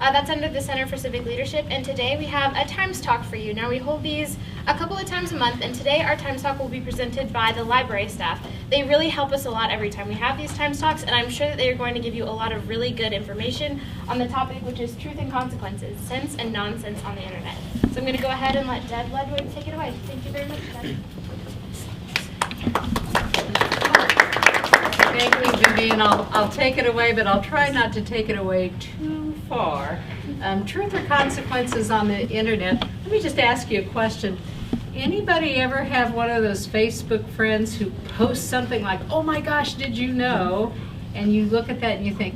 That's under the Center for Civic Leadership, and today we have a Times Talk for you. Now, we hold these a couple of times a month, and today our Times Talk will be presented by the library staff. They really help us a lot every time we have these Times Talks, and I'm sure that they are going to give you a lot of really good information on the topic, which is truth and consequences, sense and nonsense on the internet. So I'm going to go ahead and let Deb Ledward take it away. Thank you very much, Deb. Thank you, Vivian. I'll take it away, but I'll try not to take it away too far. Truth or consequences on the internet. Let me just ask you a question. Anybody ever have one of those Facebook friends who posts something like, "Oh my gosh, did you know?" And you look at that and you think,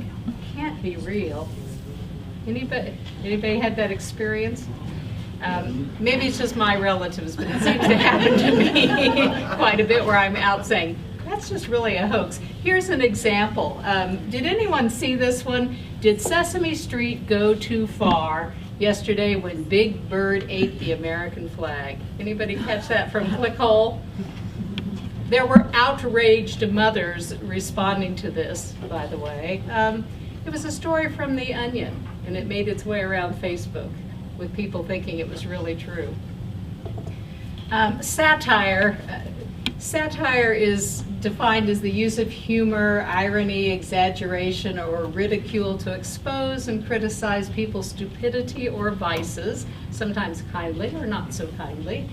can't be real. Anybody had that experience? Maybe it's just my relatives, but it seems to happen to me quite a bit where I'm out saying, that's just really a hoax. Here's an example. Did anyone see this one? Did Sesame Street go too far yesterday when Big Bird ate the American flag? Anybody catch that from Clickhole? There were outraged mothers responding to this, by the way. It was a story from The Onion, and it made its way around Facebook with people thinking it was really true. Satire. Satire is defined as the use of humor, irony, exaggeration, or ridicule to expose and criticize people's stupidity or vices, sometimes kindly or not so kindly,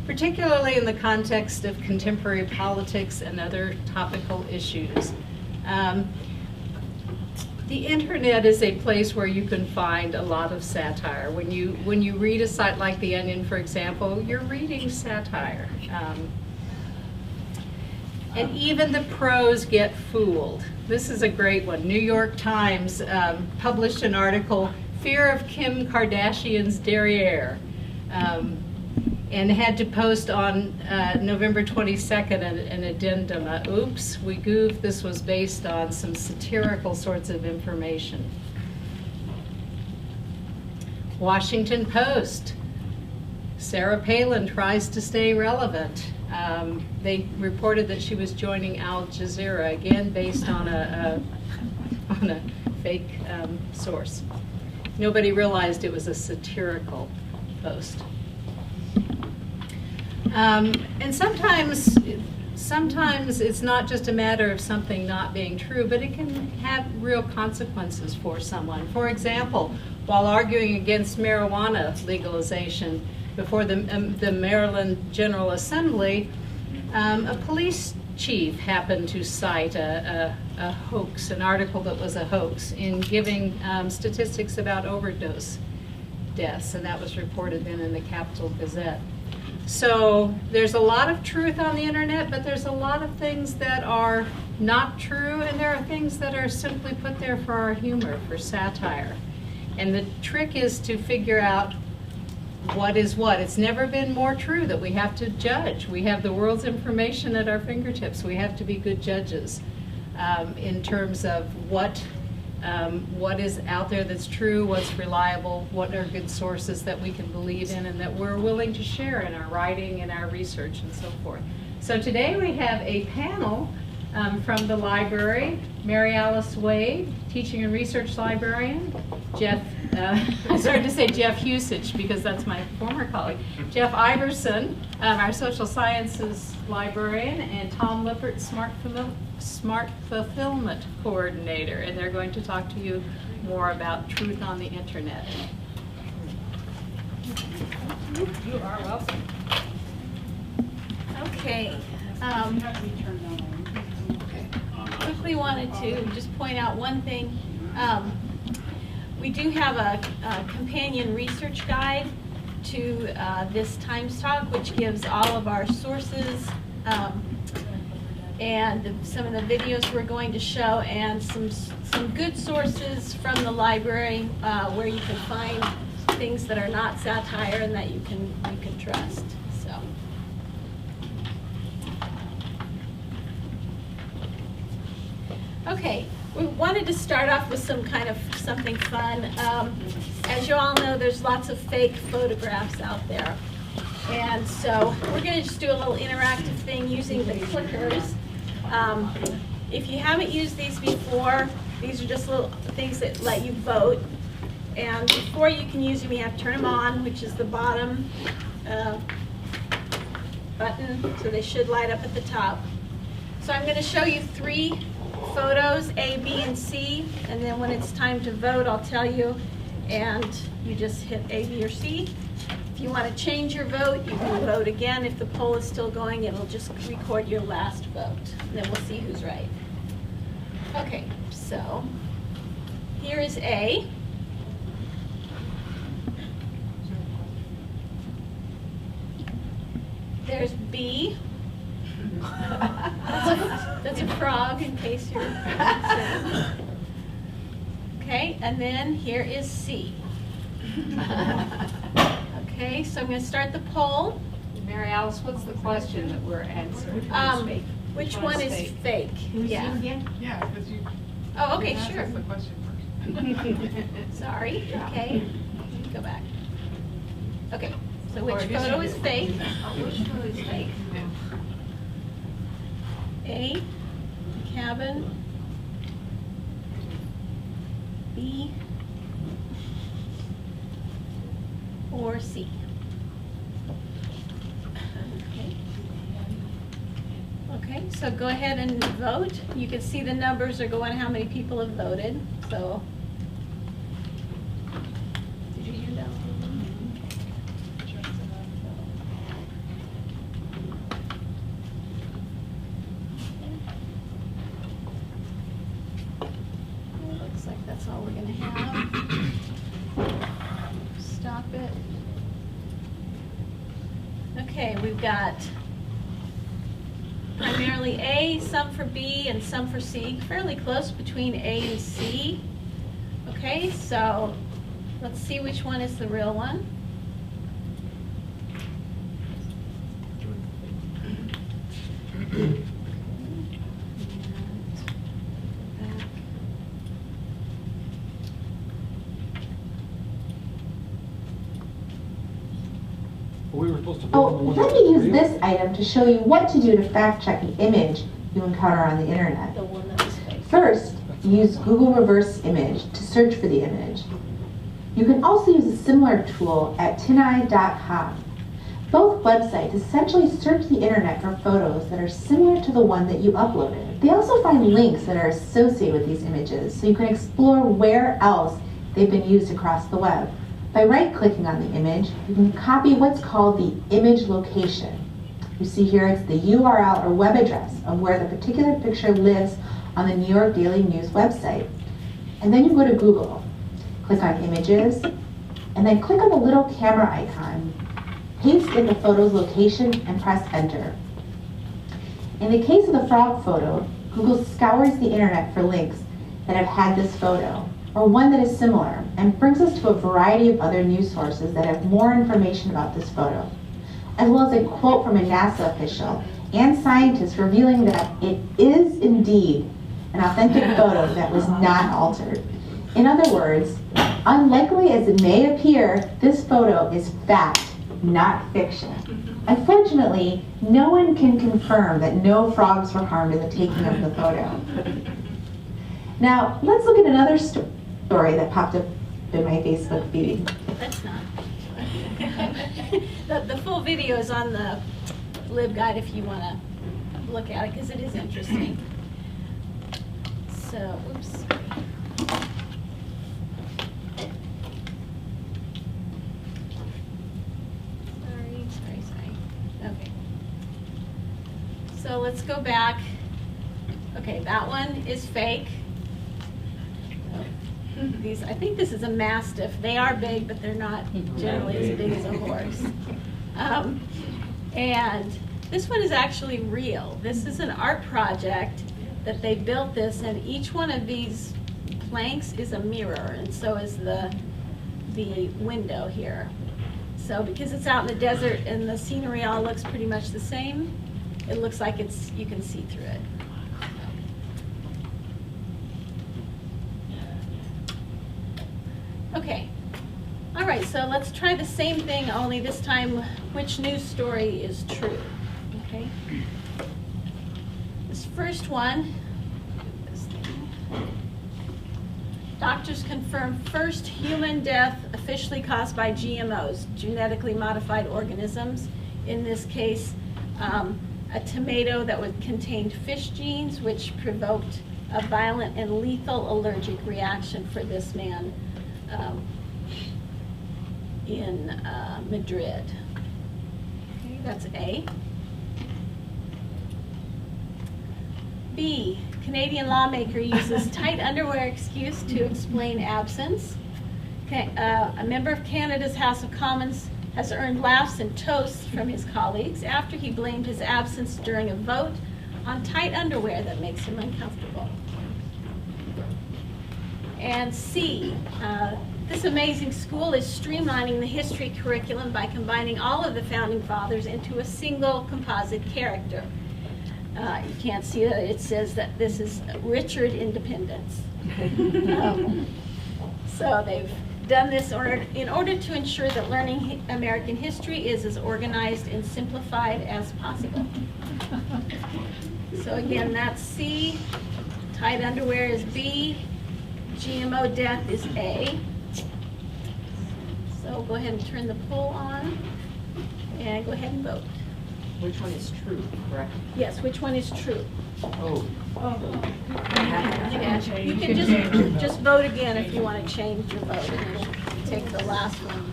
particularly in the context of contemporary politics and other topical issues. The internet is a place where you can find a lot of satire. When you read a site like The Onion, for example, you're reading satire. And even the pros get fooled. This is a great one. New York Times published an article, "Fear of Kim Kardashian's Derriere," and had to post on November 22nd an addendum. Oops, we goofed. This was based on some satirical sorts of information. Washington Post. Sarah Palin tries to stay relevant. They reported that she was joining Al Jazeera, again based on a fake source. Nobody realized it was a satirical post. And sometimes it's not just a matter of something not being true, but it can have real consequences for someone. For example, while arguing against marijuana legalization before the Maryland General Assembly, a police chief happened to cite a hoax, an article that was a hoax, in giving statistics about overdose deaths, and that was reported then in the Capital Gazette. So there's a lot of truth on the internet, but there's a lot of things that are not true, and there are things that are simply put there for our humor, for satire. And the trick is to figure out what is what. It's never been more true that we have to judge. We have the world's information at our fingertips. We have to be good judges in terms of what is out there that's true, what's reliable, what are good sources that we can believe in and that we're willing to share in our writing and our research and so forth. So today we have a panel from the library. Mary Alice Wade, teaching and research librarian. Jeff, I started to say Jeff Husich because that's my former colleague. Jeff Iverson, our social sciences librarian, and Tom Lippert, Smart Fulfillment Coordinator, and they're going to talk to you more about truth on the internet. You are welcome. Okay. Quickly wanted to just point out one thing. We do have a companion research guide to this Times Talk, which gives all of our sources and some of the videos we're going to show, and some good sources from the library where you can find things that are not satire and that you can trust. So. Okay, we wanted to start off with something fun. As you all know, there's lots of fake photographs out there. And so we're going to just do a little interactive thing using the clickers. If you haven't used these before, these are just little things that let you vote. And before you can use them, you have to turn them on, which is the bottom button, so they should light up at the top. So I'm going to show you 3 photos, A, B, and C, and then when it's time to vote, I'll tell you, and you just hit A, B, or C. If you want to change your vote, you can vote again. If the poll is still going, it'll just record your last vote, and then we'll see who's right. Okay, so here is A. There's B. That's a frog, in case you're concerned. Okay, and then here is C. Okay, so I'm going to start the poll. Mary Alice, what's the question that we're answering? Which one is fake? Yeah. Yeah, because you. Oh, okay, you sure. asked us the question first. Sorry. Okay. Let me go back. Okay. So which photo is fake? Which photo is fake? A, cabin. B, or C. Okay. Okay, so go ahead and vote. You can see the numbers are going, how many people have voted. So, did you hear that? Looks like that's all we're going to have. Stop it. Okay, we've got primarily A, some for B, and some for C. Fairly close between A and C. Okay, so let's see which one is the real one. We were supposed to vote Oh, on the one let that me was use real. this item to show you what to do to fact check an image you encounter on the internet. The one that was fake. First, use Google Reverse Image to search for the image. You can also use a similar tool at tineye.com. Both websites essentially search the internet for photos that are similar to the one that you uploaded. They also find links that are associated with these images, so you can explore where else they've been used across the web. By right-clicking on the image, you can copy what's called the image location. You see here it's the URL or web address of where the particular picture lives on the New York Daily News website. And then you go to Google, click on Images, and then click on the little camera icon, paste in the photo's location, and press Enter. In the case of the frog photo, Google scours the internet for links that have had this photo, or one that is similar, and brings us to a variety of other news sources that have more information about this photo, as well as a quote from a NASA official and scientists revealing that it is indeed an authentic photo that was not altered. In other words, unlikely as it may appear, this photo is fact, not fiction. Unfortunately, no one can confirm that no frogs were harmed in the taking of the photo. Now, let's look at another story that popped up in my Facebook feed. That's not. The full video is on the LibGuide if you want to look at it, because it is interesting. So, oops, sorry. Sorry. Okay. So let's go back. Okay, that one is fake. These, I think this is a mastiff. They are big, but they're not generally as big as a horse. And this one is actually real. This is an art project that they built this, and each one of these planks is a mirror, and so is the window here. So because it's out in the desert and the scenery all looks pretty much the same, it looks like you can see through it. Okay, all right, so let's try the same thing, only this time which news story is true, okay? This first one, this thing. Doctors confirm first human death officially caused by GMOs, genetically modified organisms. In this case, a tomato that contained fish genes, which provoked a violent and lethal allergic reaction for this man in Madrid. Okay, that's A. B, Canadian lawmaker uses tight underwear excuse to explain absence. A member of Canada's House of Commons has earned laughs and toasts from his colleagues after he blamed his absence during a vote on tight underwear that makes him uncomfortable. And C, this amazing school is streamlining the history curriculum by combining all of the founding fathers into a single composite character. You can't see that it says that this is Richard Independence. So they've done this in order to ensure that learning American history is as organized and simplified as possible. So again, that's C, tight underwear is B, GMO death is A. So go ahead and turn the poll on and go ahead and vote. Which one is true, correct? Yes, which one is true? Oh. Yeah, you can just vote again if you want to change your vote, and then take the last one.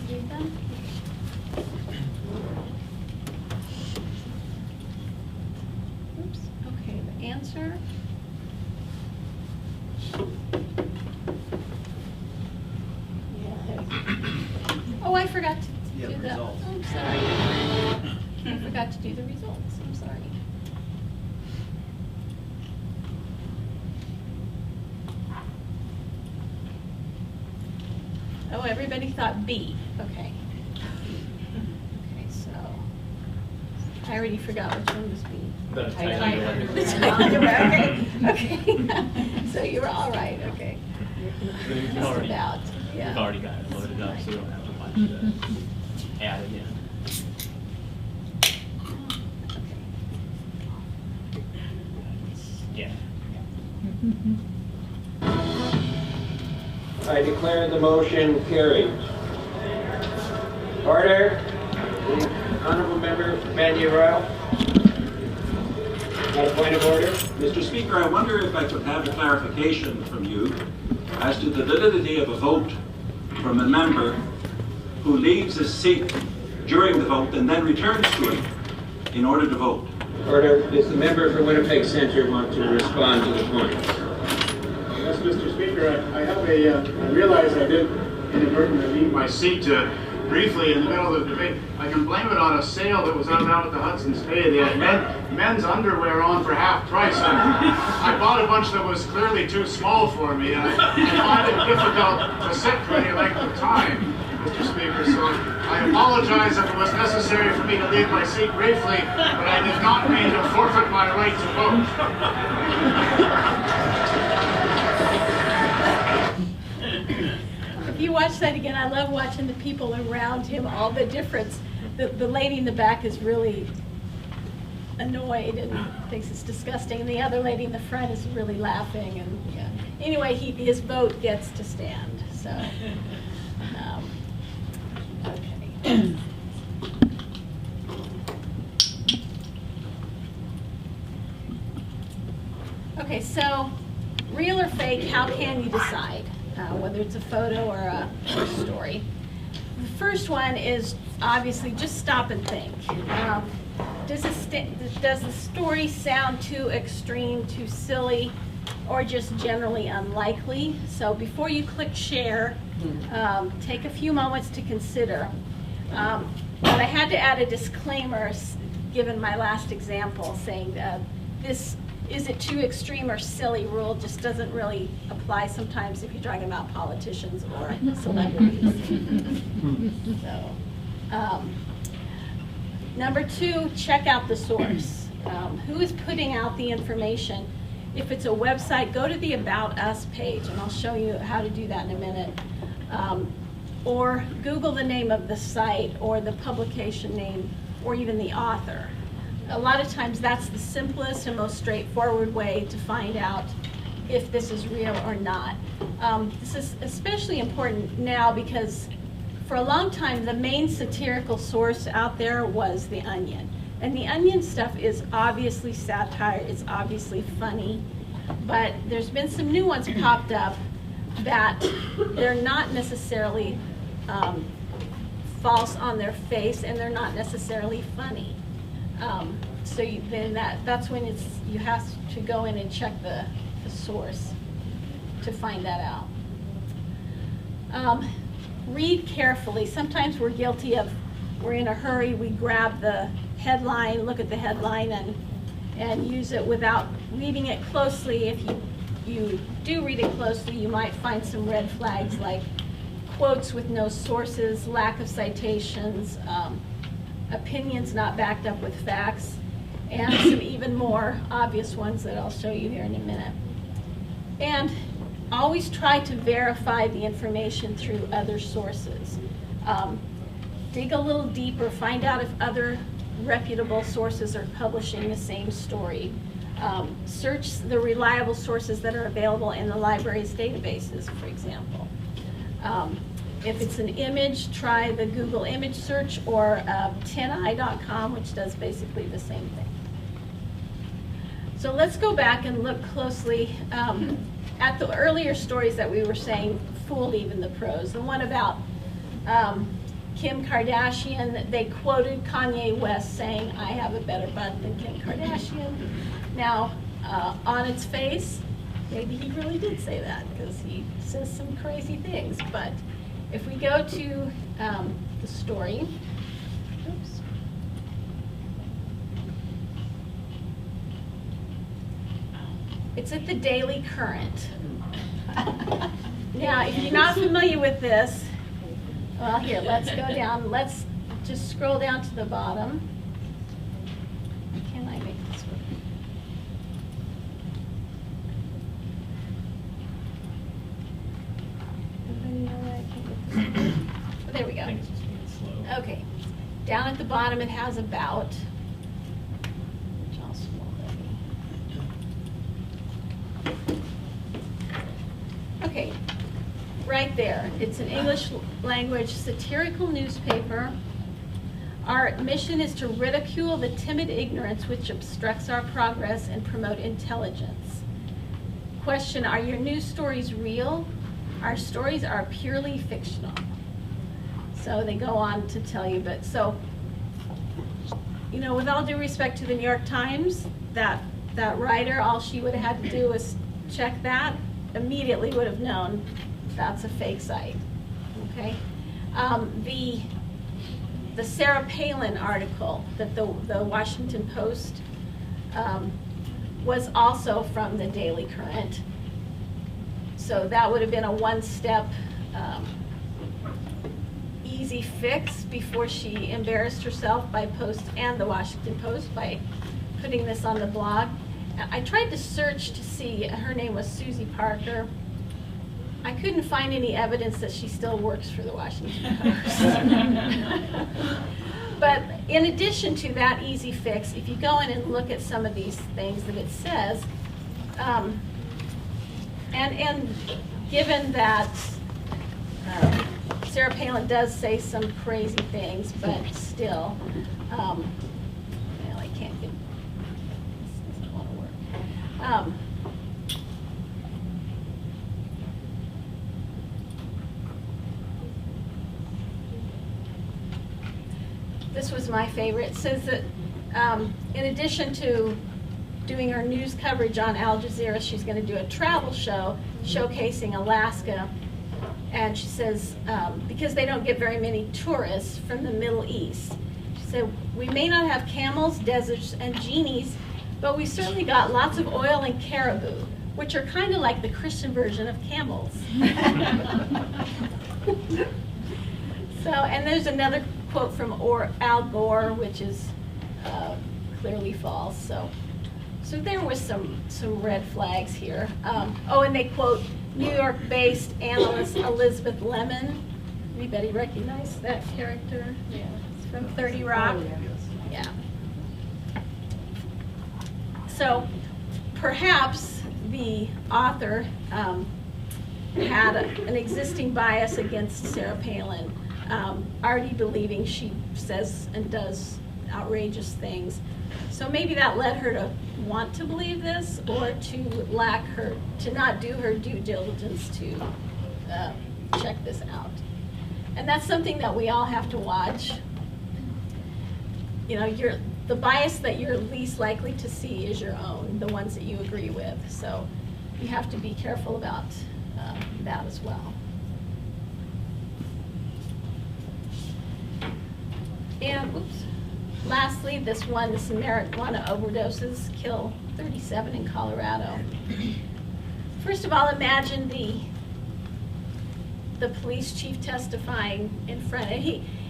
Read them. Oops, okay, the answer. Oh, I forgot to do the results. I'm sorry. I forgot to do the results. I'm sorry. Oh, everybody thought B. Okay. Okay, so I already forgot which one was B. The tight Underwear, okay. So you were all right, okay. Just about, yeah. We've already got it loaded up, so we don't have to watch the ad again. Yeah. I declare the motion carried. Order. The Honorable Member Manuel. On a point of order. Mr. Speaker, I wonder if I could have a clarification from you as to the validity of a vote from a member who leaves his seat during the vote and then returns to it in order to vote. Order. Does the member for Winnipeg Centre want to respond to the point? Yes, Mr. Speaker, I realize I did inadvertently leave my seat briefly in the middle of the debate. I can blame it on a sale that was on down at the Hudson's Bay. They had men's underwear on for half price. I bought a bunch that was clearly too small for me, and I find it difficult to sit for any length of time, Mr. Speaker. So I apologize if it was necessary for me to leave my seat briefly, but I did not mean to forfeit my right to vote. If you watch that again, I love watching the people around him, all the difference. The lady in the back is really annoyed and thinks it's disgusting, and the other lady in the front is really laughing. And yeah. Anyway, his vote gets to stand. So, okay. Okay, so real or fake, how can you decide? Whether it's a photo or a story. The first one is obviously just stop and think. Does the story sound too extreme, too silly, or just generally unlikely? So before you click share, take a few moments to consider. But I had to add a disclaimer given my last example saying that this is it too extreme or silly rule just doesn't really apply sometimes if you're talking about politicians or celebrities. So, number two, check out the source. Who is putting out the information? If it's a website, go to the About Us page, and I'll show you how to do that in a minute. Or Google the name of the site or the publication name or even the author. A lot of times that's the simplest and most straightforward way to find out if this is real or not. This is especially important now because for a long time the main satirical source out there was The Onion. And The Onion stuff is obviously satire, it's obviously funny, but there's been some new ones popped up that they're not necessarily false on their face, and they're not necessarily funny. So that's when you have to go in and check the source to find that out. Read carefully. Sometimes we're guilty of, we're in a hurry, we grab the headline, look at the headline, and use it without reading it closely. If you do read it closely, you might find some red flags like quotes with no sources, lack of citations, opinions not backed up with facts, and some even more obvious ones that I'll show you here in a minute. And always try to verify the information through other sources. Dig a little deeper, find out if other reputable sources are publishing the same story. Search the reliable sources that are available in the library's databases, for example. If it's an image, try the Google image search or tineye.com, which does basically the same thing. So let's go back and look closely at the earlier stories that we were saying fooled even the pros. The one about Kim Kardashian, they quoted Kanye West saying, "I have a better butt than Kim Kardashian." Now, on its face, maybe he really did say that because he says some crazy things. But if we go to the story, oops. It's at the Daily Current. Now, if you're not familiar with this, well, here, let's go down. Let's just scroll down to the bottom. Can I make this work? Anybody know where I can get this to work? Oh, there we go. I think it's just being slow. Okay. Down at the bottom, it has about. Which I'll scroll over. Okay. Right there. It's an English language satirical newspaper. Our mission is to ridicule the timid ignorance which obstructs our progress and promote intelligence. Question, are your news stories real? Our stories are purely fictional. So they go on to tell you, but so, you know, with all due respect to the New York Times, that writer, all she would have had to do was check that, immediately would have known that's a fake site, okay? The Sarah Palin article that the Washington Post was also from the Daily Current. So that would have been a one-step easy fix before she embarrassed herself by Post and the Washington Post by putting this on the blog. I tried to search to see, her name was Susie Parker. I couldn't find any evidence that she still works for the Washington Post. But in addition to that easy fix, if you go in and look at some of these things that it says, and given that Sarah Palin does say some crazy things, but still, well, I can't get, this doesn't want to work. This was my favorite. It says that in addition to doing her news coverage on Al Jazeera, she's going to do a travel show showcasing Alaska. And she says, because they don't get very many tourists from the Middle East. She said, we may not have camels, deserts, and genies, but we certainly got lots of oil and caribou, which are kind of like the Christian version of camels. So, and there's another quote from Al Gore, which is clearly false. So there was some red flags here. And they quote New York-based analyst Elizabeth Lemon. Anybody recognize that character? Yeah, it's from 30 Rock. Oh, yeah. Yeah. So perhaps the author had an existing bias against Sarah Palin, already believing she says and does outrageous things. So maybe that led her to want to believe this, or to not do her due diligence to check this out. And that's something that we all have to watch. You know, the bias that you're least likely to see is your own, the ones that you agree with. So you have to be careful about that as well. And lastly, this marijuana overdoses kill 37 in Colorado. First of all, imagine the police chief testifying in front of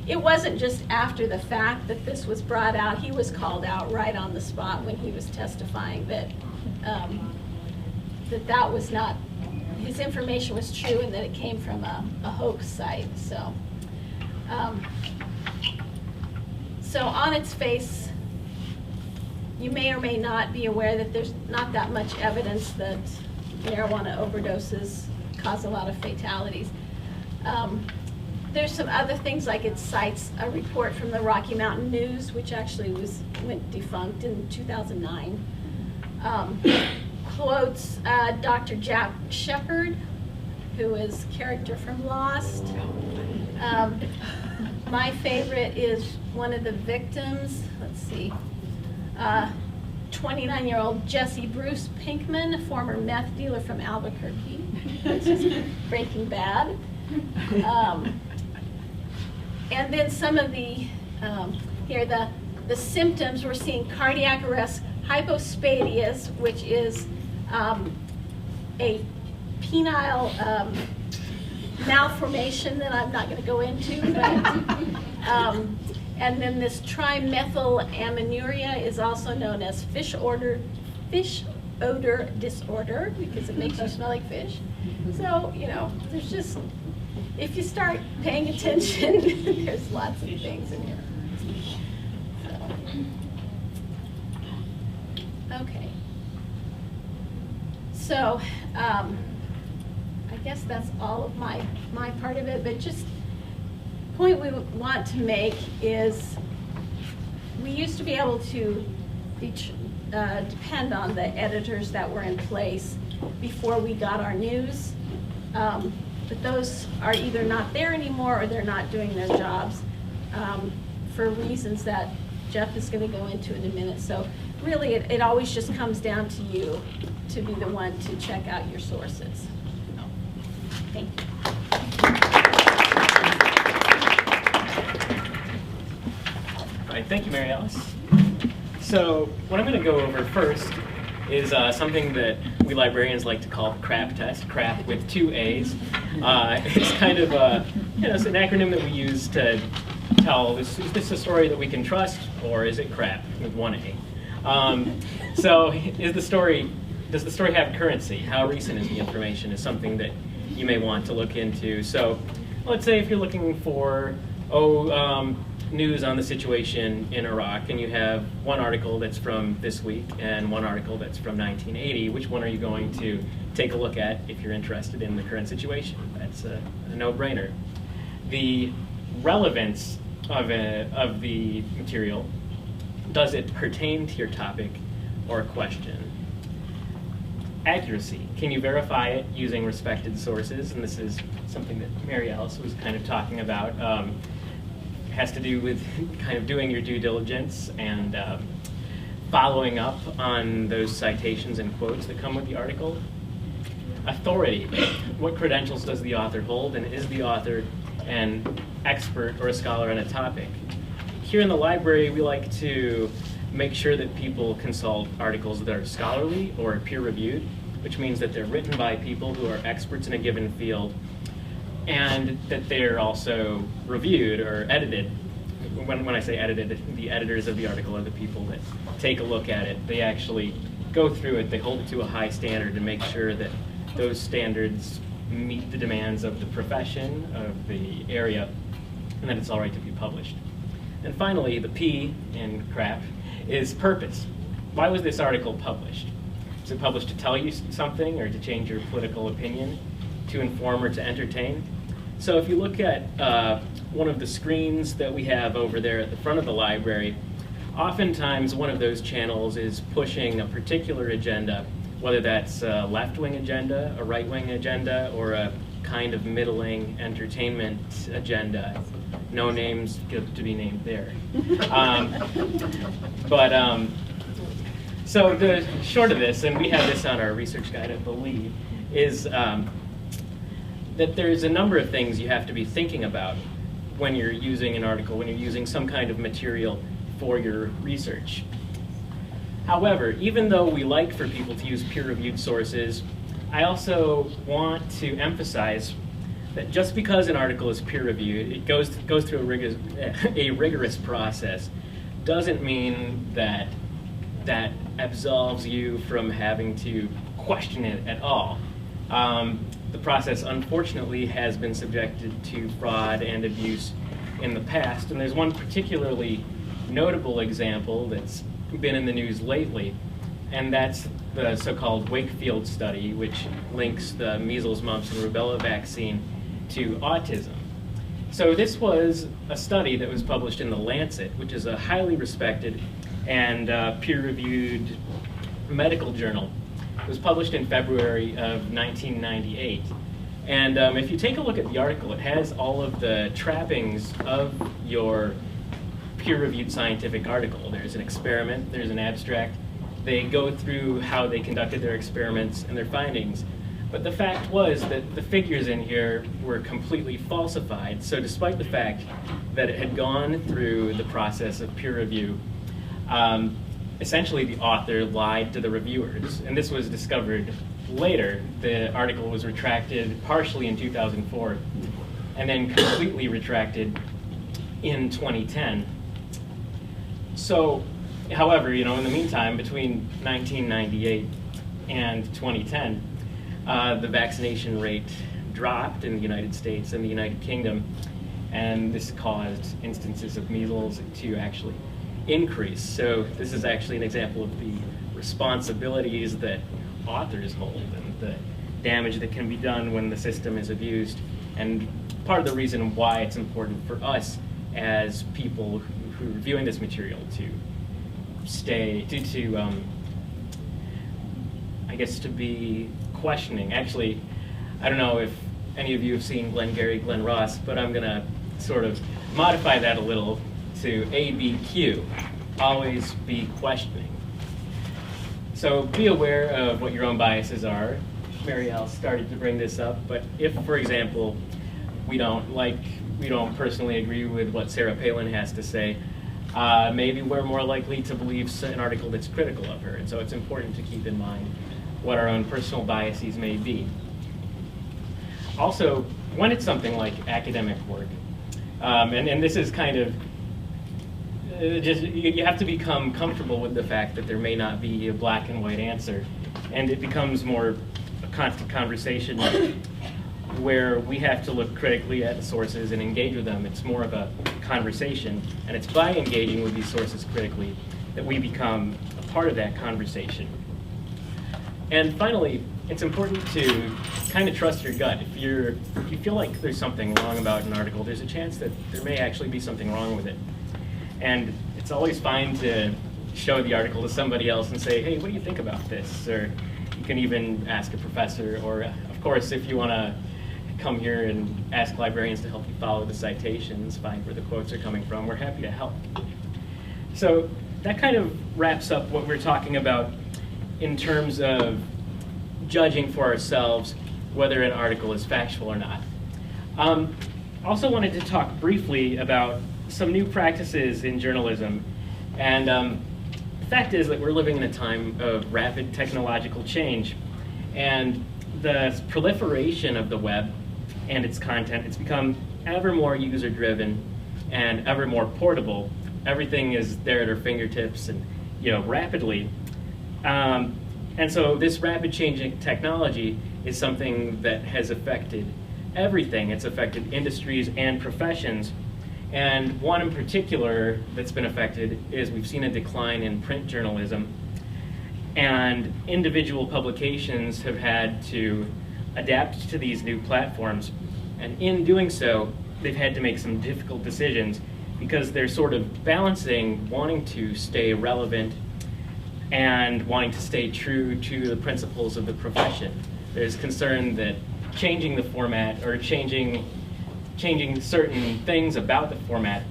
it wasn't just after the fact that this was brought out. He was called out right on the spot when he was testifying that that was not, his information was true and that it came from a hoax site. So on its face, you may or may not be aware that there's not that much evidence that marijuana overdoses cause a lot of fatalities. There's some other things, like it cites a report from the Rocky Mountain News, which actually went defunct in 2009. Quotes Dr. Jack Shepard, who is character from Lost. My favorite is one of the victims, let's see, 29-year-old Jesse Bruce Pinkman, a former meth dealer from Albuquerque, which is Breaking Bad. And then some of the, here, the symptoms, we're seeing cardiac arrest, hypospadias, which is a penile malformation that I'm not going to go into, but, and then this trimethylaminuria is also known as fish odor disorder, because it makes you smell like fish. So, you know, there's just, if you start paying attention, there's lots of things in here. So, okay. So, I guess that's all of my part of it, but just point we want to make is we used to be able to depend on the editors that were in place before we got our news, but those are either not there anymore or they're not doing their jobs for reasons that Jeff is going to go into in a minute. So really it always just comes down to you to be the one to check out your sources. So, thank you. All right, thank you, Mary Alice. So what I'm going to go over first is something that we librarians like to call the CRAP test, CRAP with 2 A's. It's kind of it's an acronym that we use to tell, is this a story that we can trust, or is it crap with 1 A? So does the story have currency? How recent is the information is something that you may want to look into. So let's say if you're looking for, news on the situation in Iraq, and you have one article that's from this week and one article that's from 1980, which one are you going to take a look at if you're interested in the current situation? That's a no-brainer. The relevance of the material, does it pertain to your topic or question? Accuracy, can you verify it using respected sources? And this is something that Mary Alice was kind of talking about. Has to do with kind of doing your due diligence and following up on those citations and quotes that come with the article. Authority, what credentials does the author hold, and is the author an expert or a scholar on a topic? Here in the library, we like to make sure that people consult articles that are scholarly or peer-reviewed, which means that they're written by people who are experts in a given field, and that they're also reviewed or edited. When I say edited, the editors of the article are the people that take a look at it. They actually go go through it, they hold it to a high standard and make sure that those standards meet the demands of the profession, of the area, and that it's all right to be published. And finally, the P in CRAP is purpose. Why was this article published? Was it published to tell you something or to change your political opinion, to inform or to entertain? So if you look at one of the screens that we have over there at the front of the library, oftentimes one of those channels is pushing a particular agenda, whether that's a left-wing agenda, a right-wing agenda, or a kind of middling entertainment agenda. No names to be named there. So the short of this, and we have this on our research guide, I believe, is that there's a number of things you have to be thinking about when you're using an article, when you're using some kind of material for your research. However, even though we like for people to use peer-reviewed sources, I also want to emphasize that just because an article is peer-reviewed, it goes through a rigorous process, doesn't mean that that absolves you from having to question it at all. The process, unfortunately, has been subjected to fraud and abuse in the past, and there's one particularly notable example that's been in the news lately, and that's the so-called Wakefield study, which links the measles, mumps, and rubella vaccine to autism. So this was a study that was published in The Lancet, which is a highly respected and peer-reviewed medical journal. It was published in February of 1998. And if you take a look at the article, it has all of the trappings of your peer-reviewed scientific article. There's an experiment, there's an abstract. They go through how they conducted their experiments and their findings. But the fact was that the figures in here were completely falsified. So despite the fact that it had gone through the process of peer review, essentially the author lied to the reviewers. And this was discovered later. The article was retracted partially in 2004 and then completely retracted in 2010. So, however, in the meantime, between 1998 and 2010, the vaccination rate dropped in the United States and the United Kingdom, and this caused instances of measles to actually increase. So this is actually an example of the responsibilities that authors hold and the damage that can be done when the system is abused, and part of the reason why it's important for us as people who are reviewing this material to I guess to be questioning. Actually, I don't know if any of you have seen Glengarry Glen Ross, but I'm gonna sort of modify that a little to ABQ, always be questioning. So be aware of what your own biases are. Mary Alice started to bring this up, but if, for example, we don't personally agree with what Sarah Palin has to say, maybe we're more likely to believe an article that's critical of her. And so it's important to keep in mind what our own personal biases may be. Also, when it's something like academic work, and this is kind of, you have to become comfortable with the fact that there may not be a black and white answer, and it becomes more a constant conversation where we have to look critically at the sources and engage with them. It's more of a conversation, and it's by engaging with these sources critically that we become a part of that conversation. And finally, it's important to kind of trust your gut. If you feel like there's something wrong about an article, there's a chance that there may actually be something wrong with it. And it's always fine to show the article to somebody else and say, hey, what do you think about this? Or you can even ask a professor, or of course, if you want to come here and ask librarians to help you follow the citations, find where the quotes are coming from, we're happy to help. So that kind of wraps up what we're talking about in terms of judging for ourselves whether an article is factual or not. Also wanted to talk briefly about some new practices in journalism. And the fact is that we're living in a time of rapid technological change. And the proliferation of the web and its content, it's become ever more user-driven and ever more portable. Everything is there at our fingertips and rapidly. And so this rapid changing technology is something that has affected everything. It's affected industries and professions. And one in particular that's been affected is we've seen a decline in print journalism. And individual publications have had to adapt to these new platforms. And in doing so, they've had to make some difficult decisions because they're sort of balancing wanting to stay relevant and wanting to stay true to the principles of the profession. There's concern that changing the format or changing certain things about the format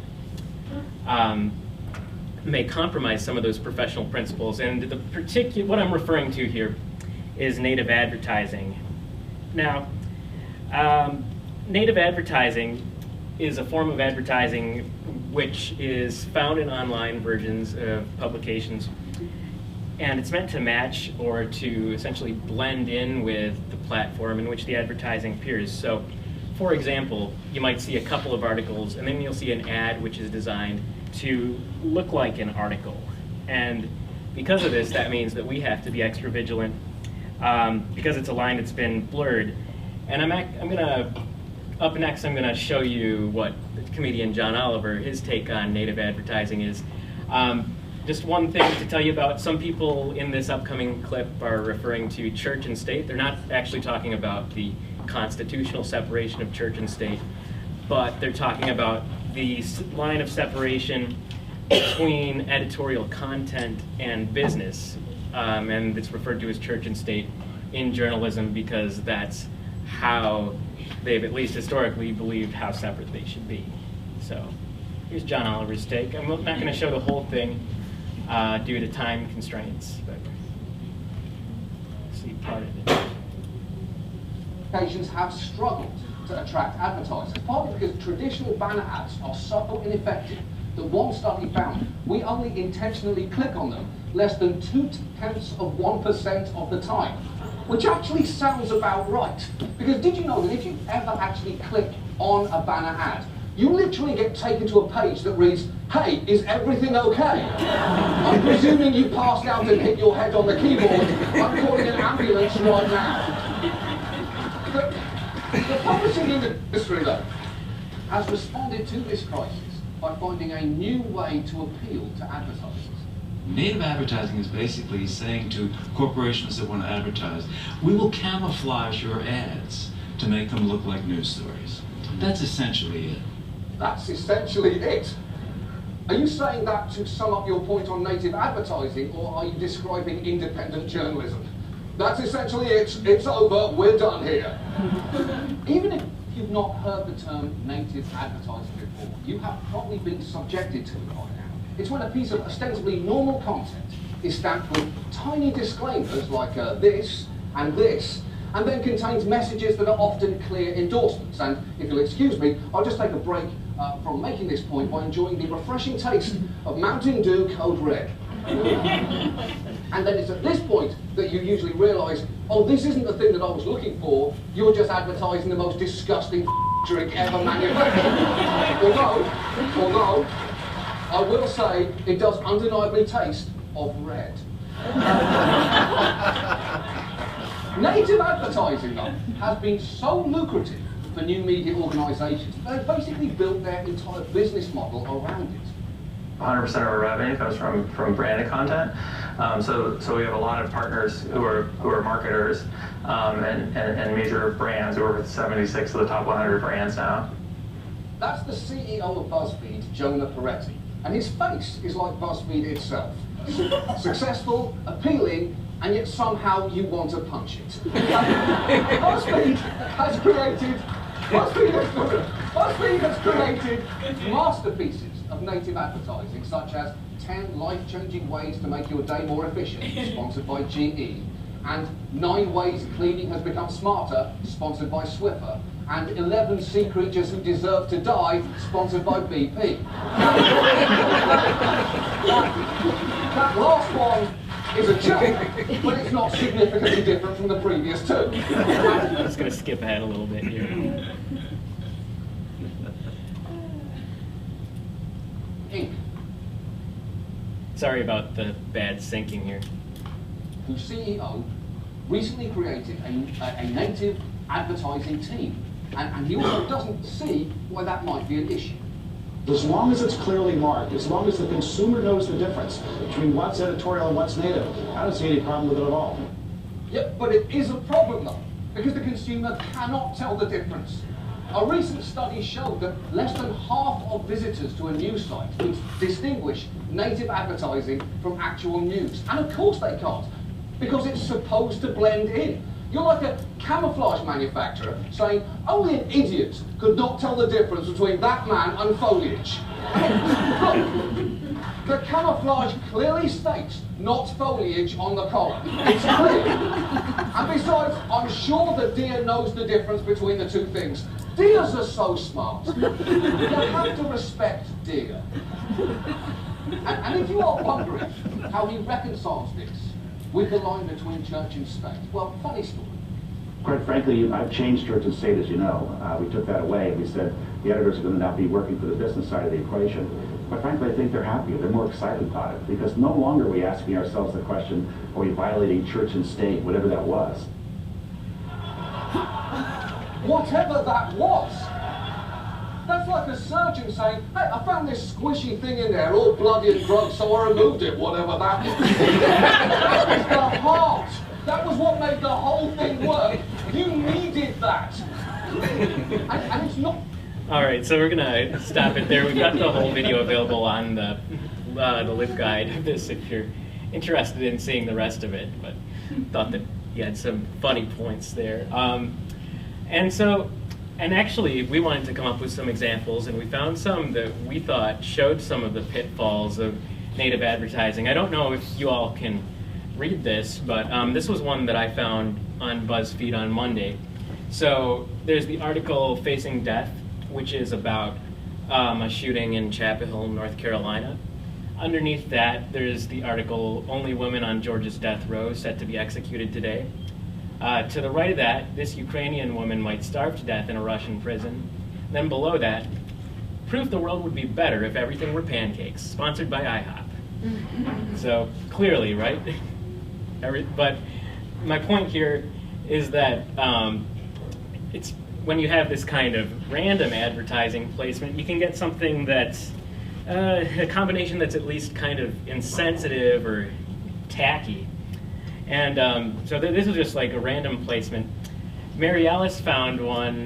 may compromise some of those professional principles. And what I'm referring to here is native advertising. Now, native advertising is a form of advertising which is found in online versions of publications, and it's meant to match or to essentially blend in with the platform in which the advertising appears. So, for example, you might see a couple of articles, and then you'll see an ad which is designed to look like an article. And because of this, that means that we have to be extra vigilant because it's a line that's been blurred. And up next, I'm going to show you what comedian John Oliver, his take on native advertising is. Just one thing to tell you about, some people in this upcoming clip are referring to church and state. They're not actually talking about the constitutional separation of church and state, but they're talking about the line of separation between editorial content and business. And it's referred to as church and state in journalism because that's how they've, at least historically, believed how separate they should be. So here's John Oliver's take. I'm not going to show the whole thing due to time constraints, but see part of it. Publications have struggled to attract advertisers, partly because traditional banner ads are so ineffective that one study found we only intentionally click on them less than 0.2% of the time, which actually sounds about right. Because did you know that if you ever actually click on a banner ad, you literally get taken to a page that reads, "Hey, is everything okay? I'm presuming you passed out and hit your head on the keyboard. I'm calling an ambulance right now." The publishing industry, though, has responded to this crisis by finding a new way to appeal to advertisers. Native advertising is basically saying to corporations that want to advertise, we will camouflage your ads to make them look like news stories. That's essentially it. That's essentially it. Are you saying that to sum up your point on native advertising, or are you describing independent journalism? That's essentially it. It's over. We're done here. Even if you've not heard the term native advertising before, you have probably been subjected to it by now. It's when a piece of ostensibly normal content is stamped with tiny disclaimers like this, and then contains messages that are often clear endorsements. And if you'll excuse me, I'll just take a break from making this point by enjoying the refreshing taste of Mountain Dew Code Red. And then it's at this point that you usually realise, oh, this isn't the thing that I was looking for, you're just advertising the most disgusting drink ever manufactured. Although, I will say, it does undeniably taste of red. Native advertising, though, has been so lucrative for new media organisations that they've basically built their entire business model around it. 100% of our revenue comes from branded content. So we have a lot of partners who are marketers and major brands. We're with 76 of the top 100 brands now. That's the CEO of BuzzFeed, Jonah Peretti, and his face is like BuzzFeed itself. Successful, appealing, and yet somehow you want to punch it. BuzzFeed has created masterpieces of native advertising, such as 10 life-changing ways to make your day more efficient, sponsored by GE, and 9 ways cleaning has become smarter, sponsored by Swiffer, and 11 sea creatures who deserve to die, sponsored by BP. That last one is a joke, but it's not significantly different from the previous 2. I'm just going to skip ahead a little bit here. Ink. Sorry about the bad syncing here. whose CEO recently created a native advertising team. And he also doesn't see why that might be an issue. As long as it's clearly marked, as long as the consumer knows the difference between what's editorial and what's native, I don't see any problem with it at all. Yeah, but it is a problem though, because the consumer cannot tell the difference. A recent study showed that less than half of visitors to a news site could distinguish native advertising from actual news. And of course they can't, because it's supposed to blend in. You're like a camouflage manufacturer saying only an idiot could not tell the difference between that man and foliage. Look, the camouflage clearly states not foliage on the collar. It's clear. And besides, I'm sure the deer knows the difference between the two things. Deers are so smart. You have to respect deer. And if you are wondering how he reconciles this with the line between church and state, well, funny story. Quite frankly, I've changed church and state, as you know. We took that away. We said the editors are going to now be working for the business side of the equation. But frankly, I think they're happier. They're more excited about it, because no longer are we asking ourselves the question, are we violating church and state, whatever that was. Whatever that was. That's like a surgeon saying, hey, I found this squishy thing in there, all bloody and gross, so I removed it, whatever that was. That was the heart. That was what made the whole thing work. You needed that. And it's not... All right, so we're gonna stop it there. We've got the whole video available on the lib guide of this if you're interested in seeing the rest of it, but thought that he had some funny points there. And actually, we wanted to come up with some examples, and we found some that we thought showed some of the pitfalls of native advertising. I don't know if you all can read this, but this was one that I found on BuzzFeed on Monday. So there's the article Facing Death, which is about a shooting in Chapel Hill, North Carolina. Underneath that, there's the article Only Women on Georgia's Death Row Set to be Executed Today. To the right of that, this Ukrainian woman might starve to death in a Russian prison. Then below that, proof the world would be better if everything were pancakes, sponsored by IHOP. So clearly, right? But my point here is that it's when you have this kind of random advertising placement, you can get something that's a combination that's at least kind of insensitive or tacky. And so this was just like a random placement. Mary Alice found one.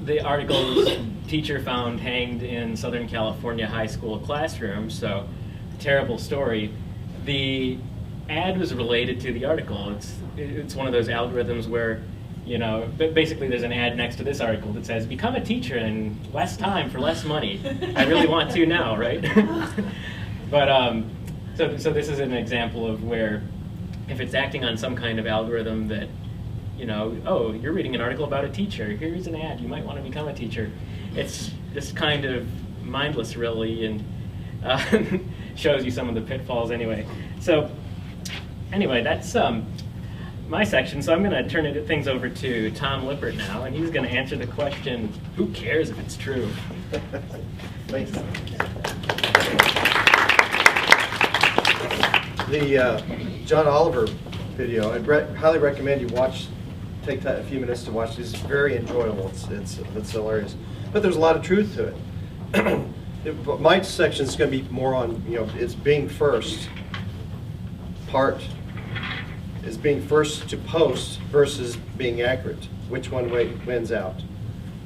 The article's teacher found hanged in Southern California high school classroom, so terrible story. The ad was related to the article. It's one of those algorithms where, you know, basically there's an ad next to this article that says, become a teacher in less time for less money. I really want to now, right? But so this is an example of where if it's acting on some kind of algorithm that, you know, oh, you're reading an article about a teacher, here's an ad, you might want to become a teacher. It's just kind of mindless, really, and shows you some of the pitfalls anyway. So anyway, that's my section, so I'm going to turn things over to Tom Lippert now, and he's going to answer the question, who cares if it's true? Thanks. The John Oliver video, I'd highly recommend you take a few minutes to watch. It's very enjoyable. It's hilarious. But there's a lot of truth to it. My section is going to be more on, you know, it's being first. Part is being first to post versus being accurate. Which one wins out?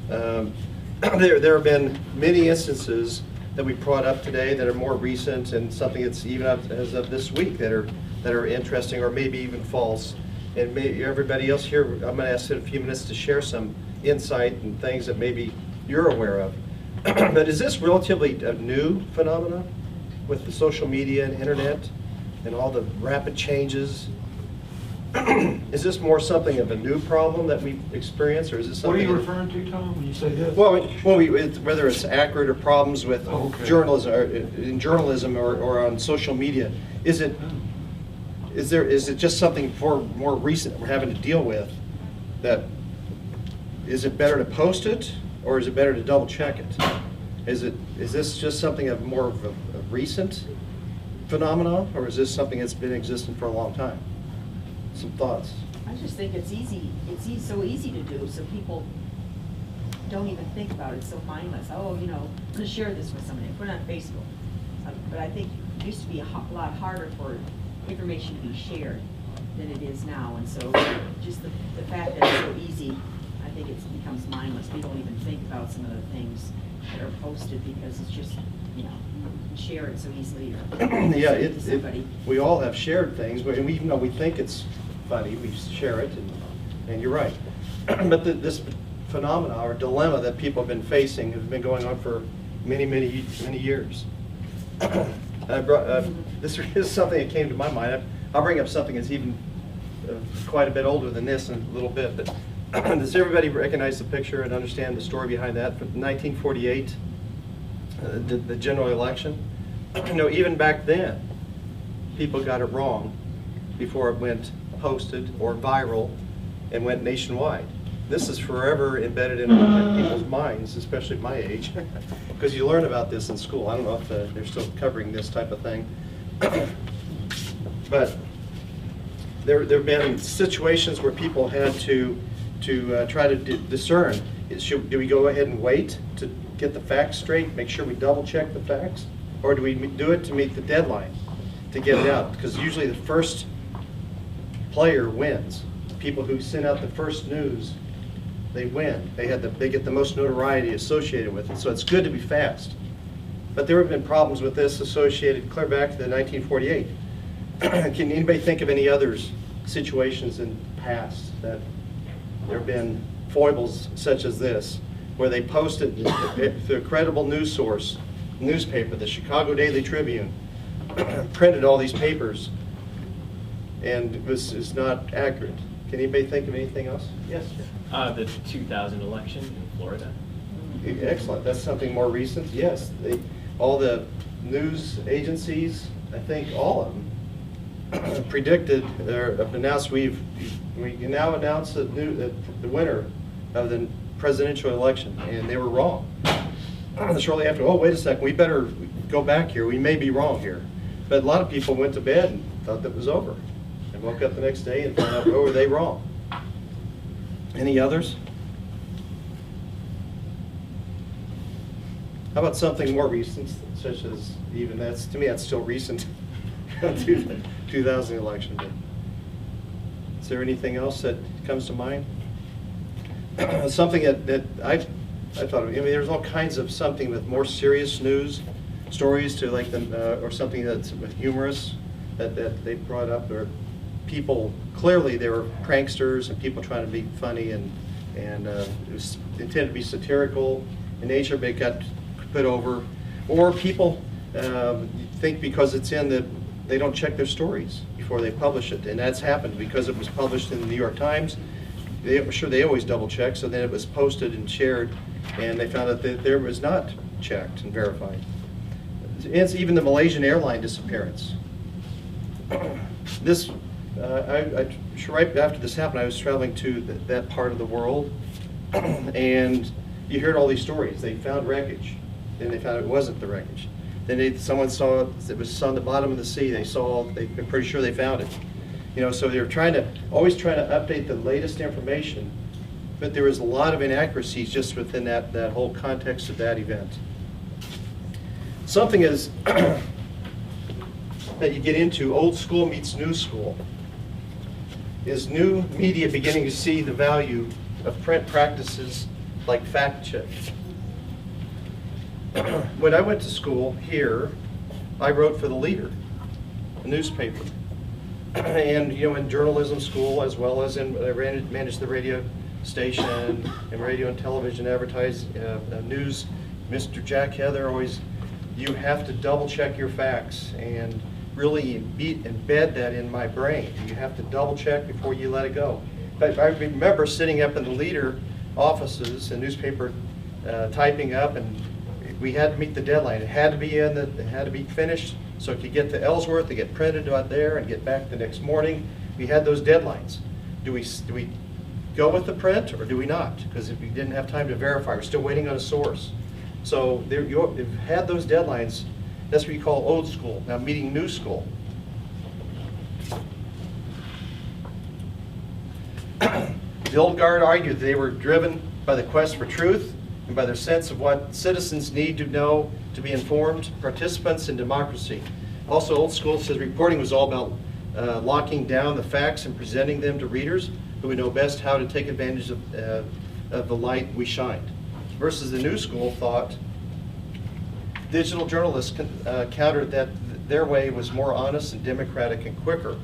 There have been many instances that we brought up today that are more recent and something that's even up as of this week that are interesting or maybe even false. And maybe everybody else here, I'm going to ask in a few minutes to share some insight and things that maybe you're aware of. But is this relatively a new phenomenon with the social media and internet and all the rapid changes? Is this more something of a new problem that we experience, or is this something? What are you referring to, Tom, when you say this? Well, whether it's accurate or problems with journalism, or in journalism, or on social media, is it just something more recent that we're having to deal with? That is it better to post it, or is it better to double check it? Is this just something of more of a recent phenomenon, or is this something that's been existing for a long time? Some thoughts? I just think it's easy. It's so easy to do, so people don't even think about it. It's so mindless. Oh, you know, I'm going to share this with somebody. Put it on Facebook. But I think it used to be a lot harder for information to be shared than it is now. And so just the fact that it's so easy, I think it becomes mindless. We don't even think about some of the things that are posted because it's just, you know, you can share it so easily. Or Yeah, we all have shared things, but even though we think it's funny, we share it, and you're right. But this phenomena or dilemma that people have been facing has been going on for many years. This is something that came to my mind. I'll bring up something that's even quite a bit older than this in a little bit. But does everybody recognize the picture and understand the story behind that? From 1948, the general election. No, even back then, people got it wrong before it went posted or viral and went nationwide. This is forever embedded in people's minds, especially my age, because you learn about this in school. I don't know if they're still covering this type of thing. But there have been situations where people had to try to discern, do we go ahead and wait to get the facts straight, make sure we double check the facts, or do we do it to meet the deadline to get it out? Because usually the first player wins. People who send out the first news, they win. They get the most notoriety associated with it. So it's good to be fast. But there have been problems with this associated clear back to the 1948. Can anybody think of any other situations in the past that there have been foibles such as this, where they posted through a credible news source, newspaper, the Chicago Daily Tribune, printed all these papers, and it is not accurate? Can anybody think of anything else? Yes. The 2000 election in Florida. Excellent. That's something more recent. Yes. All the news agencies, I think all of them, predicted or announced we can now announce the winner of the presidential election, and they were wrong. Shortly after, oh, wait a second, we better go back here. We may be wrong here. But a lot of people went to bed and thought that was over, and woke up the next day and found out, oh, were they wrong? Any others? How about something more recent, such as even to me, that's still recent, 2000 election. But is there anything else that comes to mind? Something that I thought of. I mean, there's all kinds of something with more serious news stories to like them, or something that's humorous that they brought up, or people clearly they were pranksters and people trying to be funny and it was intended to be satirical in nature, but it got put over. Or people think because it's they don't check their stories before they publish it, and that's happened because it was published in the New York Times. They always double check, so then it was posted and shared, and they found out that there was not checked and verified. It's even the Malaysian airline disappearance. This, right after this happened, I was traveling to that part of the world, and you heard all these stories. They found wreckage, then they found it wasn't the wreckage. Then someone saw it was on the bottom of the sea. They're pretty sure they found it. You know, so they're always trying to update the latest information, but there was a lot of inaccuracies just within that whole context of that event. Something is that you get into, old school meets new school. Is new media beginning to see the value of print practices like fact check? When I went to school here, I wrote for the Leader, a newspaper. And in journalism school, as well as I managed the radio station and radio and television news. Mr. Jack Heather always, you have to double check your facts and really embed that in my brain. You have to double check before you let it go. But I remember sitting up in the Leader offices and newspaper typing up, and we had to meet the deadline. It had to be it had to be finished so it could get to Ellsworth, to get printed out there, and get back the next morning. We had those deadlines. Do we go with the print or do we not? Because if we didn't have time to verify, we're still waiting on a source. So you've had those deadlines. That's what you call old school. Now meeting new school. The old guard argued that they were driven by the quest for truth and by their sense of what citizens need to know to be informed participants in democracy. Also, old school says reporting was all about locking down the facts and presenting them to readers who would know best how to take advantage of the light we shined. Versus the new school thought, digital journalists countered that their way was more honest and democratic and quicker.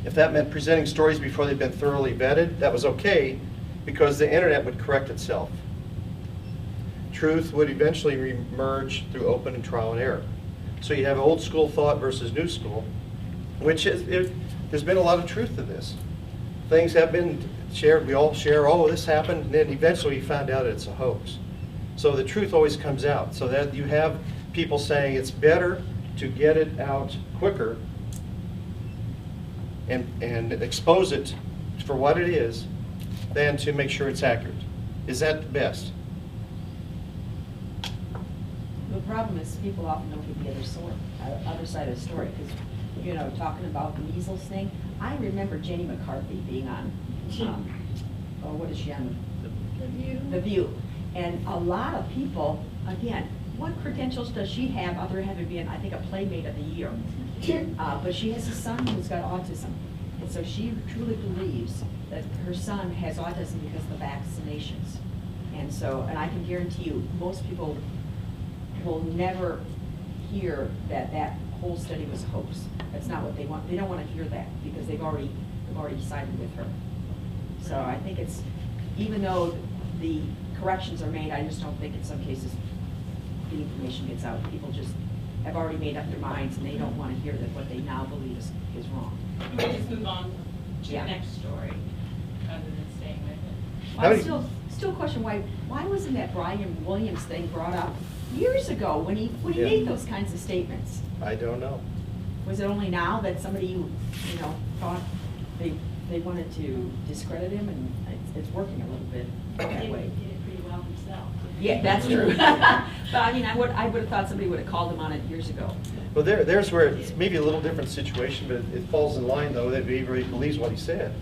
If that meant presenting stories before they'd been thoroughly vetted, that was okay, because the internet would correct itself. Truth would eventually emerge through open and trial and error. So you have old school thought versus new school, which is, there's been a lot of truth to this. Things have been shared, we all share, oh, this happened, and then eventually you find out it's a hoax. So the truth always comes out, so that you have people saying it's better to get it out quicker and expose it for what it is than to make sure it's accurate. Is that the best? The problem is people often don't get the other side of the story, because, you know, talking about the measles thing, I remember Jenny McCarthy being on, what is she on? The View. The View. And a lot of people, again, what credentials does she have other than having been, I think, a Playmate of the Year? But she has a son who's got autism. And so she truly believes that her son has autism because of the vaccinations. And so, and I can guarantee you, most people will never hear that that whole study was a hoax. That's not what they want. They don't want to hear that because they've already sided with her. So I think it's, even though the corrections are made, I just don't think in some cases the information gets out. People just have already made up their minds and they don't want to hear that what they now believe is wrong. You can just move on to the next story rather than staying with it. I still question why wasn't that Brian Williams thing brought up years ago when he made those kinds of statements? I don't know. Was it only now that somebody, you know, thought they wanted to discredit him, and it's working a little bit that way? He did it pretty well himself. Yeah, that's true. But I mean, I would have thought somebody would have called him on it years ago. Well, there's where it's maybe a little different situation, but it falls in line, though, that he really believes what he said.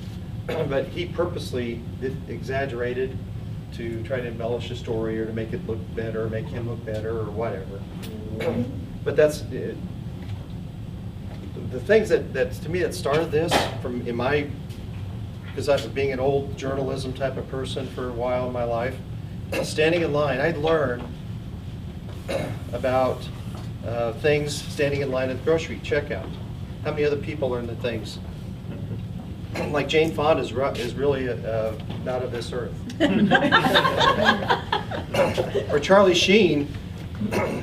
But he purposely exaggerated to try to embellish a story or to make it look better, or make him look better, or whatever. But that's the things that to me that started this because I've been being an old journalism type of person for a while in my life. Standing in line, I'd learn about things standing in line at the grocery checkout. How many other people learn the things? Like Jane Fonda is really not of this earth. Or Charlie Sheen. Fill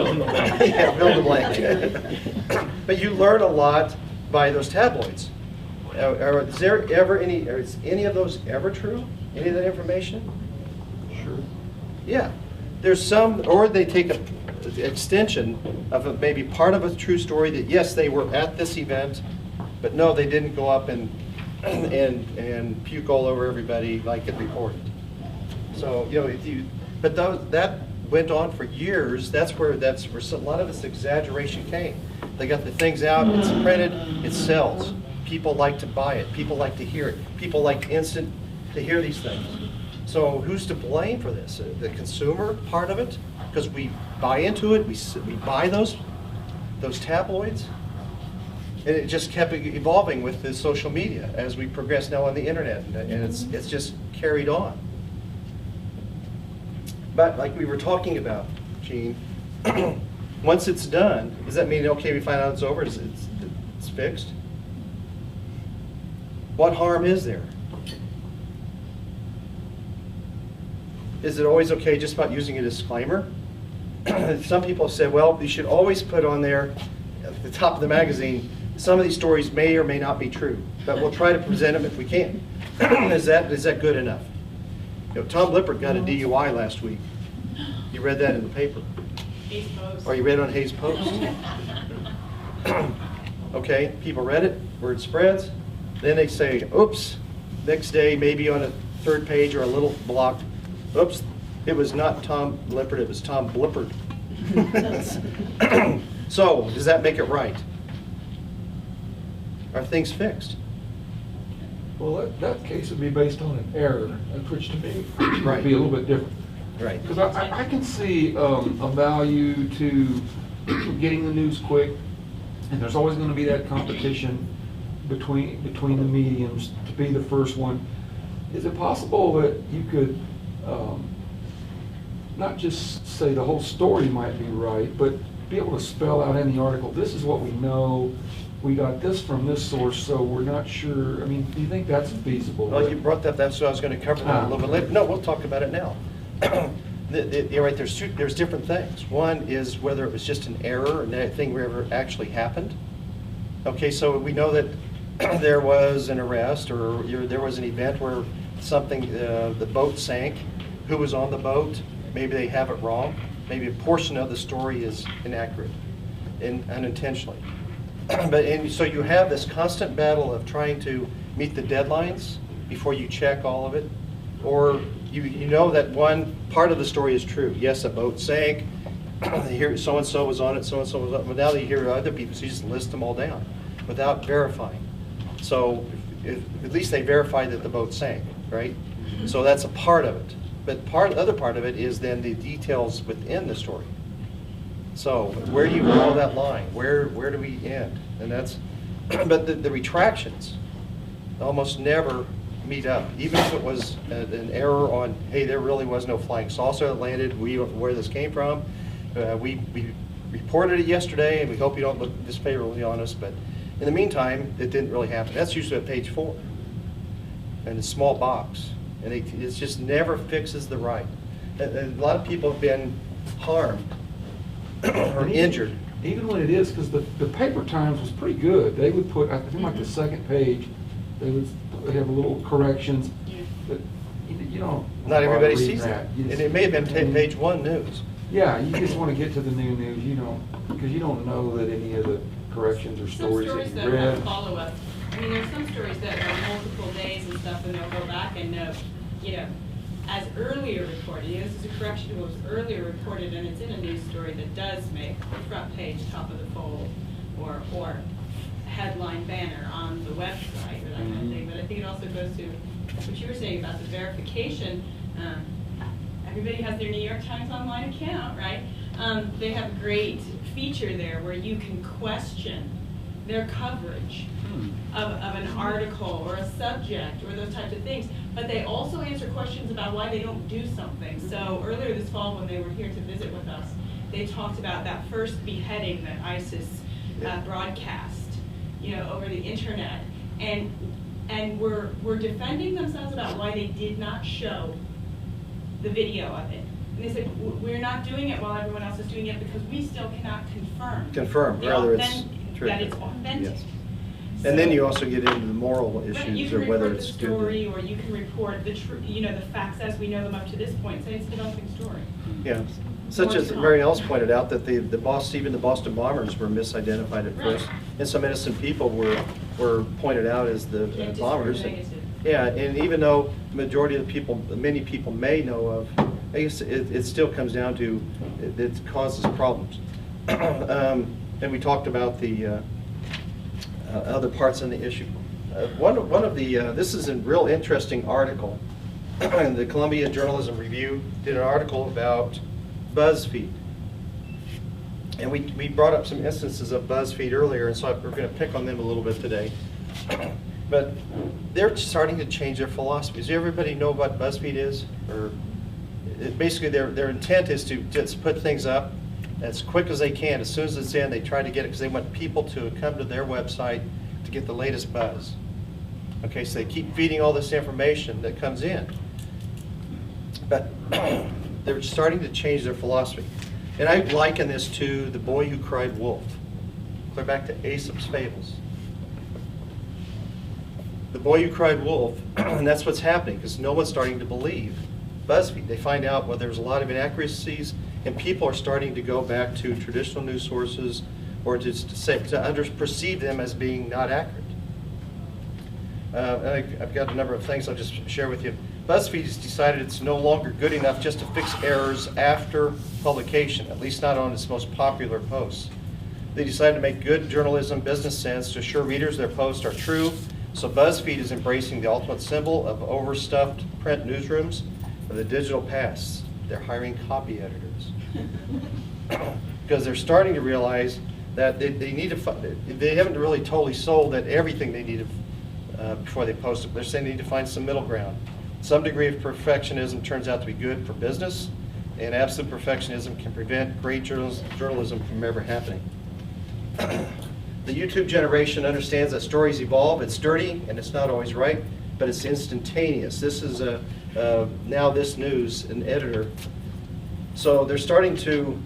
in the blank. Yeah, fill in the blank. But you learn a lot by those tabloids. Is there ever is any of those ever true? Any of that information? Sure. Yeah. There's some, or they take an extension of maybe part of a true story that yes, they were at this event, but no, they didn't go up and puke all over everybody like it reported. So but that went on for years. That's where a lot of this exaggeration came. They got the things out, it's printed, it sells. People like to buy it. People like to hear it. People like instant to hear these things. So who's to blame for this? The consumer part of it? Because we buy into it, we buy those tabloids. And it just kept evolving with the social media as we progress now on the internet, and it's just carried on. But like we were talking about, Gene, once it's done, does that mean, okay, we find out it's over, it's fixed? What harm is there? Is it always okay just about using a disclaimer? Some people have said, well, you should always put on there at the top of the magazine, some of these stories may or may not be true, but we'll try to present them if we can. Is that good enough? Tom Lippert got a DUI last week. You read that in the paper. Hayes Post. Or you read it on Hayes Post. Okay, people read it, word spreads. Then they say, oops, next day maybe on a third page or a little block, oops, It was not Tom Lippert, it was Tom Blippert. So, does that make it right? Are things fixed? Well, that case would be based on an error, which to me Right. would be a little bit different. Right. Because I can see a value to getting the news quick, and there's always going to be that competition between the mediums to be the first one. Is it possible that you could not just say the whole story might be right, but be able to spell out in the article, this is what we know, we got this from this source, so we're not sure. I mean, do you think that's feasible? Well, you brought that, that's what I was going to cover that a little bit later. No, we'll talk about it now. You're right, there's different things. One is whether it was just an error and that thing ever actually happened. Okay, so we know that there was an arrest or there was an event where something, the boat sank. Who was on the boat? Maybe they have it wrong. Maybe a portion of the story is inaccurate and unintentionally. So you have this constant battle of trying to meet the deadlines before you check all of it, or you know that one part of the story is true. Yes, a boat sank. You hear so and so was on it, so and so was on it. But now you hear other people, so you just list them all down without verifying. So at least they verified that the boat sank, right? So that's a part of it. But the other part of it is then the details within the story. So where do you draw that line? Where do we end? And that's, but the retractions almost never meet up. Even if it was an error on, hey, there really was no flying saucer that landed, we don't know where this came from. We reported it yesterday, and we hope you don't look disfavorably on us, but in the meantime, it didn't really happen. That's usually at page 4, in a small box. And it just never fixes the right. And a lot of people have been harmed or injured. Even when it is, because the Paper Times was pretty good. They would put, I think like the second page, they would have little corrections. But you don't. Not everybody sees that. And it may have been page 1 news. Yeah, you just want to get to the new news. You don't, because you don't know that any of the corrections or stories that you read. Have follow-up. I mean, there's some stories that are multiple days and stuff, and they'll go back and note, as earlier reported, this is a correction to what was earlier reported, and it's in a news story that does make the front page, top of the fold, or headline banner on the website, or that kind of thing. But I think it also goes to what you were saying about the verification. Everybody has their New York Times online account, right? They have a great feature there where you can question their coverage of an article or a subject or those types of things. But they also answer questions about why they don't do something. So earlier this fall when they were here to visit with us, they talked about that first beheading that ISIS broadcast, over the internet. And were defending themselves about why they did not show the video of it. And they said, we're not doing it while everyone else is doing it because we still cannot confirm Whether it's true. that it's authentic. Yes. And then you also get into the moral issues of whether it's good. Story, or you can report the the facts as we know them up to this point. Say it's a developing story. Yeah. Such as Mary Ellis pointed out that even the Boston bombers were misidentified at first, and some innocent people were pointed out as the bombers. Yeah, and even though the majority of the people, many people may know of, I guess it still comes down to it causes problems. And we talked about the other parts in the issue. One of the this is a real interesting article. The Columbia Journalism Review did an article about BuzzFeed, and we brought up some instances of BuzzFeed earlier, and so we're going to pick on them a little bit today. But they're starting to change their philosophies. Does everybody know what BuzzFeed is? Or basically, their intent is to just put things up as quick as they can. As soon as it's in, they try to get it because they want people to come to their website to get the latest buzz. Okay, so they keep feeding all this information that comes in. But they're starting to change their philosophy. And I liken this to the boy who cried wolf. Clear back to Aesop's fables. The boy who cried wolf, and that's what's happening because no one's starting to believe BuzzFeed. They find out, well, there's a lot of inaccuracies, and people are starting to go back to traditional news sources or to perceive them as being not accurate. I've got a number of things I'll just share with you. BuzzFeed has decided it's no longer good enough just to fix errors after publication, at least not on its most popular posts. They decided to make good journalism business sense to assure readers their posts are true, so BuzzFeed is embracing the ultimate symbol of overstuffed print newsrooms of the digital past. They're hiring copy editors. Because they're starting to realize that they haven't really totally sold that everything they need before they post it. They're saying they need to find some middle ground. Some degree of perfectionism turns out to be good for business, and absolute perfectionism can prevent great journalism from ever happening. The YouTube generation understands that stories evolve. It's dirty and it's not always right, but it's instantaneous. This is Now This News, an editor. So they're starting to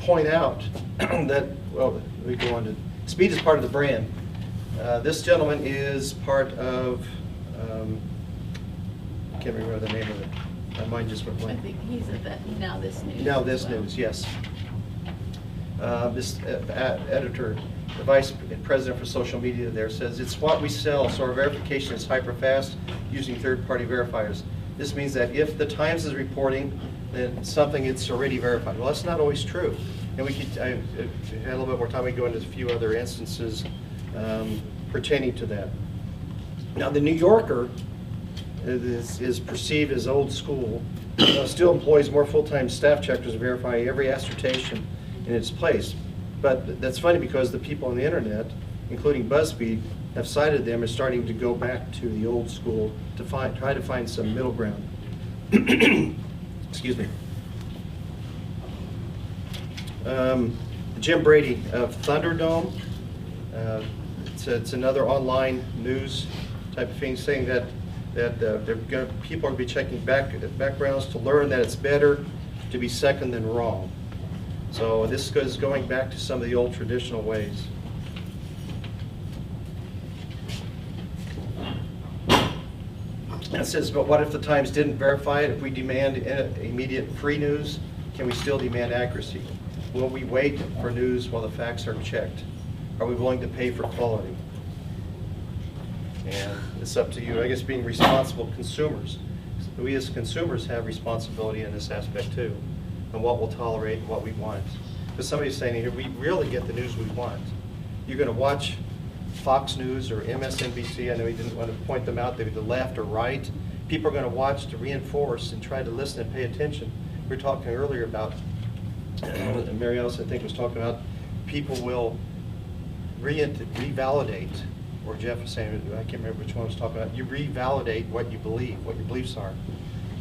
point out that, well, we go on to, speed is part of the brand. This gentleman is part of, I can't remember the name of it. My mind just went blank. I think he's at that Now This News. Now This News, yes. This editor, the vice president for social media there says, it's what we sell, so our verification is hyper-fast using third-party verifiers. This means that if the Times is reporting then something, it's already verified. Well, that's not always true. And we could, I had a little bit more time, we go into a few other instances pertaining to that. Now, the New Yorker is perceived as old school, still employs more full-time staff checkers to verify every assertion in its place. But that's funny because the people on the internet, including BuzzFeed, have cited them as starting to go back to the old school to try to find some middle ground. Excuse me. Jim Brady of Thunderdome, it's another online news type of thing, saying that people are going to be checking backgrounds to learn that it's better to be second than wrong. So this is going back to some of the old traditional ways. It says, but what if the Times didn't verify it? If we demand immediate free news, can we still demand accuracy? Will we wait for news while the facts are checked? Are we willing to pay for quality? And it's up to you, I guess, being responsible consumers. We as consumers have responsibility in this aspect too, and what we'll tolerate and what we want. Because somebody's saying here, we rarely get the news we want. You're going to watch Fox News or MSNBC, I know he didn't want to point them out, they're the left or right. People are going to watch to reinforce and try to listen and pay attention. We were talking earlier about, Mary Alice I think was talking about, people will revalidate, or Jeff was saying, I can't remember which one I was talking about, you revalidate what you believe, what your beliefs are.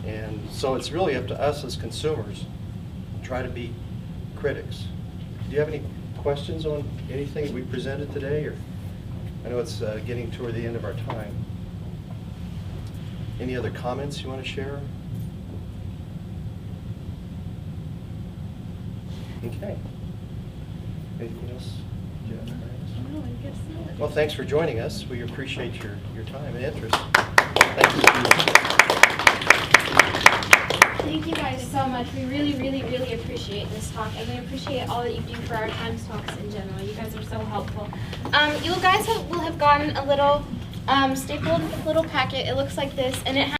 And so it's really up to us as consumers to try to be critics. Do you have any questions on anything we presented today? Or I know it's getting toward the end of our time. Any other comments you want to share? Okay. Anything else? No, I guess not. Well, thanks for joining us. We appreciate your time and interest. Thank you. Thank you guys so much. We really, really, really appreciate this talk, and we appreciate all that you do for our Times Talks in general. You guys are so helpful. You guys will have gotten a little stapled little packet. It looks like this, and it has